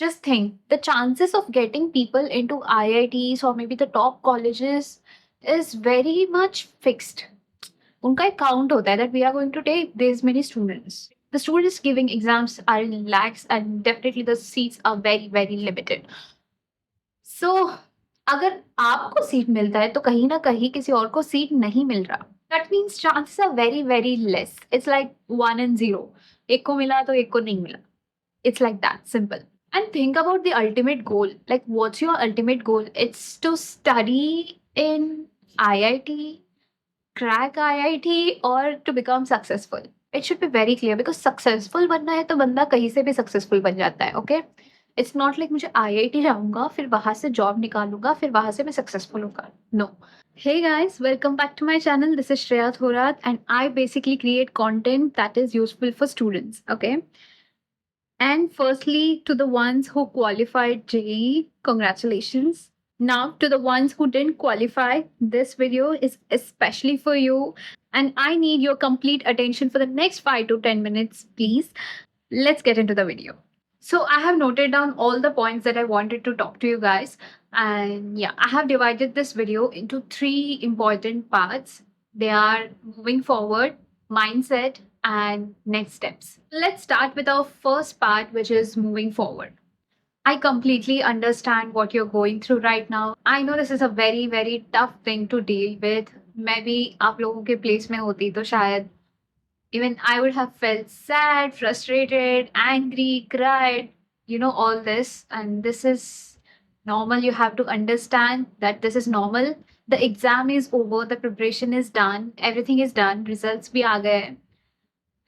Just think, the chances of getting people into IITs or maybe the top colleges is very much fixed. उनका एक count होता है that we are going to take this many students. The students giving exams are in lakhs and definitely the seats are very, very limited. So, अगर आपको seat मिलता है तो कहीं ना कहीं किसी और को सीट नहीं मिल रहा. That means chances are very, very less. It's like 1 and 0. एक को मिला तो एक को नहीं मिला. It's like that, simple. And think about the ultimate goal. Like, what's your ultimate goal? It's to study in IIT, crack IIT, or to become successful. It should be very clear because successful बनना है तो बंदा कहीं से भी successful बन जाता है, okay? It's not like मुझे IIT जाऊंगा, फिर वहां से job निकालूंगा, फिर वहां से मैं successful होगा. No. Hey guys, welcome back to my channel. This is Shreya Thorat, and I basically create content that is useful for students, okay? And firstly, to the ones who qualified JEE, congratulations. Now, to the ones who didn't qualify, this video is especially for you. And I need your complete attention for the next 5 to 10 minutes, please. Let's get into the video. So, I have noted down all the points that I wanted to talk to you guys. And yeah, I have divided this video into 3 important parts. They are moving forward, mindset, and next steps. Let's start with our first part, which is moving forward. I completely understand what you're going through right now. I know this is a very, very tough thing to deal with. मैं भी आप लोगों के place में होती तो शायद even I would have felt sad, frustrated, angry, cried, all this. And this is normal. You have to understand that this is normal. The exam is over, the preparation is done, everything is done, results भी आ गए.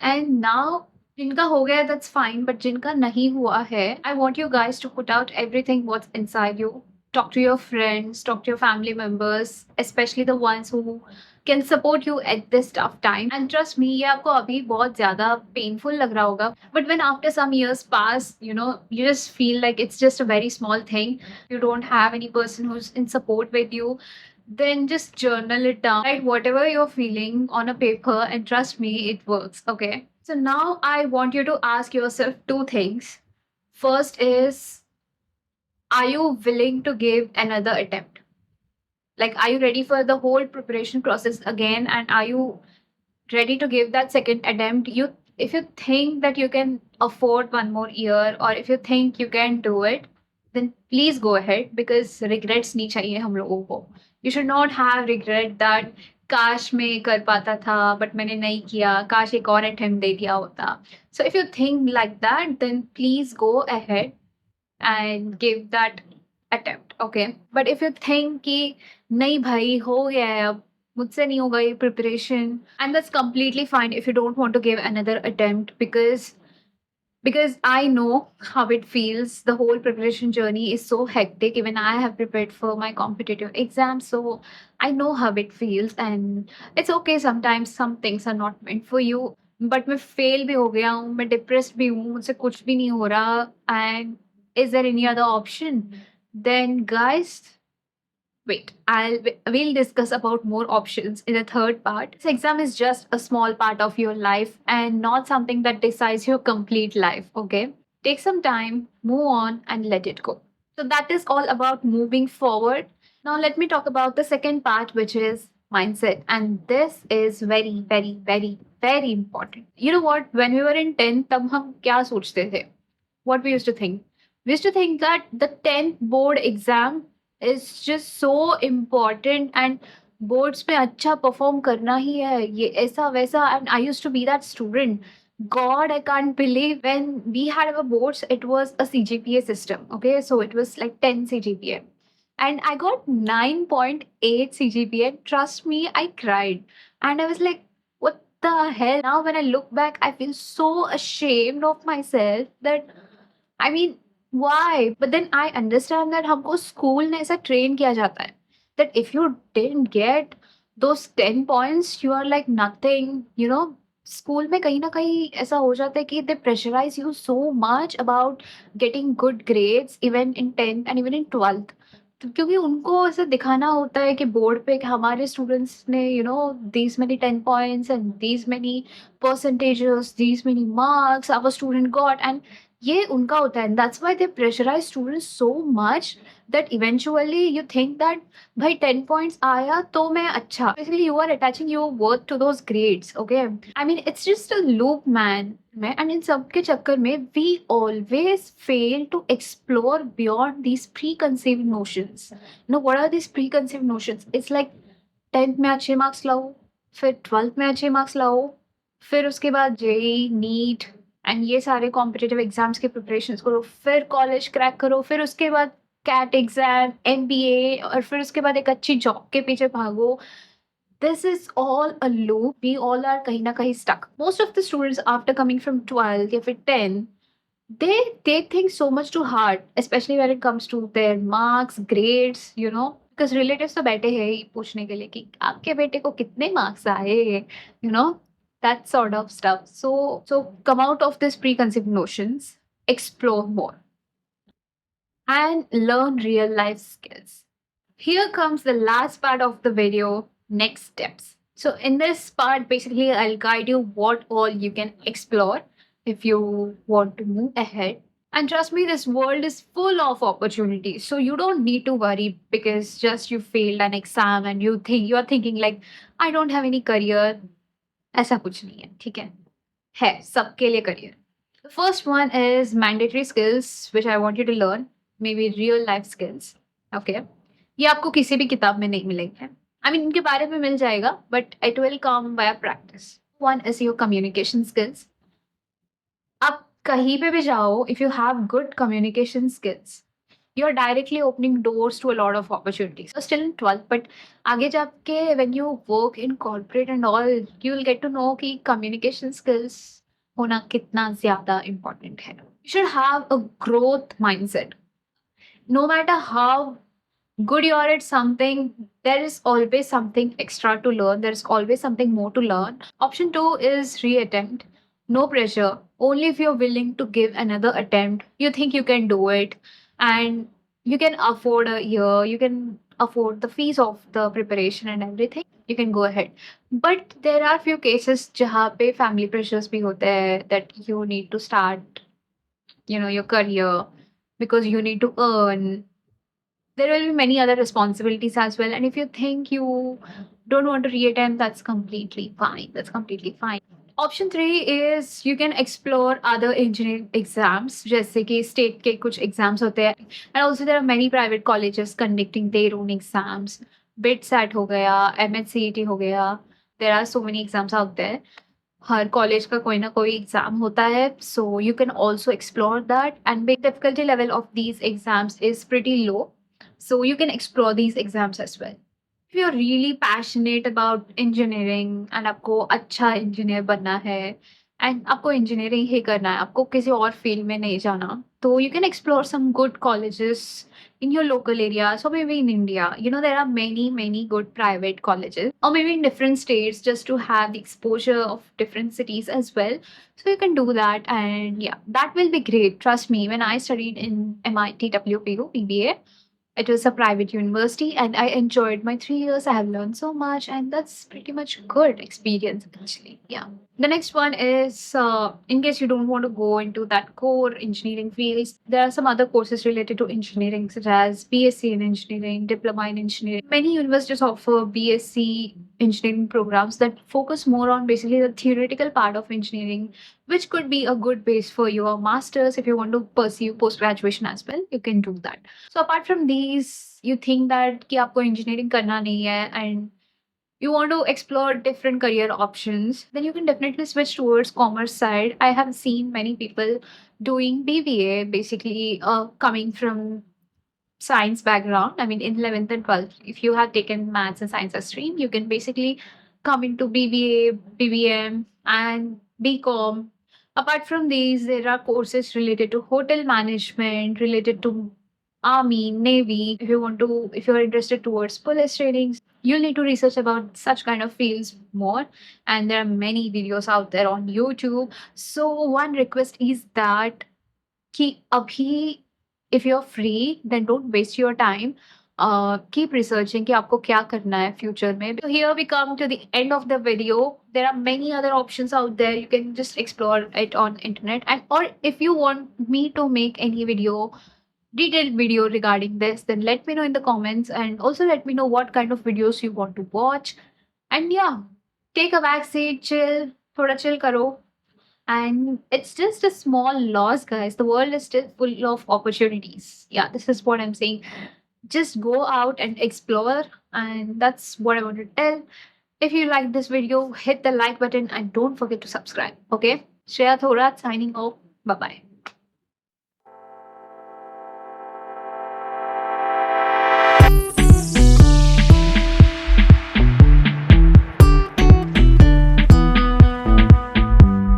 And now, जिनका हो गया, that's fine, but जिनका नहीं हुआ है, I want you guys to put out everything what's inside you. Talk to your friends, talk to your family members, especially the ones who can support you at this tough time. And trust me, ये आपको अभी बहुत ज़्यादा painful लग रहा होगा. But when after some years pass, you just feel like it's just a very small thing. You don't have any person who's in support with you. Then just journal it down, write whatever you're feeling on a paper, and trust me, it works. Okay. So now I want you to ask yourself 2 things. First is, are you willing to give another attempt? Like, are you ready for the whole preparation process again? And are you ready to give that second attempt? If you think that you can afford one more year, or if you think you can do it, then please go ahead, because regrets नहीं चाहिए हम लोगों को. You should not have regret that काश मैं कर पाता था but मैंने नहीं किया, काश एक और attempt दे दिया होता. So if you think like that, then please go ahead and give that attempt, okay? But if you think कि नहीं भाई हो गया है अब, मुझसे नहीं होगा ये preparation, and that's completely fine if you don't want to give another attempt, because I know how it feels. The whole preparation journey is so hectic. Even I have prepared for my competitive exams, so I know how it feels. And it's okay, sometimes some things are not meant for you. But मैं fail भी हो गया हूँ, मैं depressed भी हूँ, मुझसे कुछ भी नहीं हो रहा. And is there any other option? Then guys, wait, we'll discuss about more options in the third part. This exam is just a small part of your life and not something that decides your complete life, okay? Take some time, move on, and let it go. So that is all about moving forward. Now let me talk about the second part, which is mindset. And this is very, very, very, very important. You know what? When we were in 10th, तब हम क्या सोचते थे? What we used to think? We used to think that the 10th board exam is just so important, and boards पे अच्छा perform करना ही है, ये ऐसा वैसा. And I used to be that student. God, I can't believe when we had our boards, it was a CGPA system. Okay, so it was like 10 CGPA. And I got 9.8 CGPA. Trust me, I cried. And I was like, what the hell? Now, when I look back, I feel so ashamed of myself that, I mean, why? But then I understand that हमको school ने ऐसा train किया जाता है that if you didn't get those 10 points, you are like nothing. School में कहीं ना कहीं ऐसा हो जाता है कि they pressurize you so much about getting good grades even in 10th and even in 12th. क्योंकि उनको ऐसा दिखाना होता है कि बोर्ड पे कि हमारे स्टूडेंट्स ने these many 10 points and these many percentages, these many marks our student got. And ये उनका होता है, and that's why they pressurise students so much that eventually you think that भाई 10 पॉइंट्स आया तो मैं अच्छा, basically you are attaching your worth to those grades. Okay, I mean it's just a loop man. मैं and इन सब के चक्कर में we always fail to explore beyond these preconceived notions. No, what are these preconceived notions? It's like 10th में अच्छे marks लाओ, फिर 12th में अच्छे मार्क्स लाओ, फिर उसके बाद जेई, नीट एंड ये सारे कॉम्पिटिटिव एग्जाम्स के प्रिपरेशंस करो, फिर कॉलेज क्रैक करो, फिर उसके बाद कैट एग्जाम, एमबीए, और फिर उसके बाद एक अच्छी जॉब के पीछे भागो. This is all a loop. We all are kahin na kahin stuck. Most of the students after coming from 12th or 10, they take things so much to heart, especially when it comes to their marks, grades, because relatives तो बैठे हैं ही पूछने के लिए कि आपके बेटे को कितने मार्क्स आए, you know, that sort of stuff. So come out of this preconceived notions, explore more, and learn real life skills. Here comes the last part of the video, next steps. So in this part, basically, I'll guide you what all you can explore if you want to move ahead. And trust me, this world is full of opportunities. So you don't need to worry because just you failed an exam and you're thinking like, I don't have any career. ऐसा कुछ नहीं है, ठीक है सबके लिए career. The first one is mandatory skills which I want you to learn, maybe real life skills. Okay. ये आपको किसी भी किताब में नहीं मिलेंगे. I mean, इनके बारे में मिल जाएगा, but it will come via practice. One is your communication skills. आप कहीं पे भी जाओ, if you have good communication skills, you're directly opening doors to a lot of opportunities. So still in 12th, but आगे जाके when you work in corporate and all, you will get to know कि communication skills होना कितना ज़्यादा important है. You should have a growth mindset. No matter how good you are at something, there is always something extra to learn. There's always something more to learn. Option two is reattempt. No pressure. Only if you're willing to give another attempt, you think you can do it, and you can afford a year, you can afford the fees of the preparation and everything. You can go ahead. But there are few cases जहाँ पे family pressures भी होते हैं that you need to start, your career because you need to earn. There will be many other responsibilities as well. And if you think you don't want to reattempt, that's completely fine. That's completely fine. Option three is you can explore other engineering exams, जैसे कि state के कुछ exams होते हैं. And also there are many private colleges conducting their own exams. BITSAT हो गया, MHCET हो गया. There are so many exams out there. Her college का कोई ना कोई एग्जाम होता है, so you can also explore that, and the difficulty level of these exams is pretty low, so you can explore these exams as well. If you're really passionate about engineering and आपको अच्छा engineer बनना है and आपको engineering ही करना है, आपको किसी और फील्ड में नहीं जाना, तो you can explore some good colleges in your local areas or maybe in India. There are many good private colleges or maybe in different states just to have the exposure of different cities as well. So you can do that, and yeah, that will be great. Trust me, when I studied in MIT WPU BBA, it was a private university and I enjoyed my 3 years. I have learned so much, and that's pretty much good experience actually. Yeah. The next one is in case you don't want to go into that core engineering fields, there are some other courses related to engineering, such as BSc in engineering, diploma in engineering. Many universities offer BSc engineering programs that focus more on basically the theoretical part of engineering, which could be a good base for your masters. If you want to pursue post graduation as well, you can do that. So apart from these, you think that कि आपको engineering करना नहीं है and you want to explore different career options, then you can definitely switch towards commerce side. I have seen many people doing BBA, basically coming from science background. I mean, in 11th and 12th, if you have taken maths and science as stream, you can basically come into BBA, BBM, and BCom. Apart from these, there are courses related to hotel management, related to army, navy. If you're interested towards police trainings, you'll need to research about such kind of fields more. And there are many videos out there on YouTube. So one request is that कि अभी if you're free, then don't waste your time. keep researching कि आपको क्या करना है future में. So here we come to the end of the video. There are many other options out there. You can just explore it on internet. And or if you want me to make any detailed video regarding this, then let me know in the comments, and also let me know what kind of videos you want to watch. And yeah, take a back seat, chill, thoda chill karo. And it's just a small loss, guys. The world is still full of opportunities. Yeah, this is what I'm saying. Just go out and explore, and that's what I want to tell. If you like this video, hit the like button and don't forget to subscribe. Okay? Shreya Thorat signing off. Bye bye.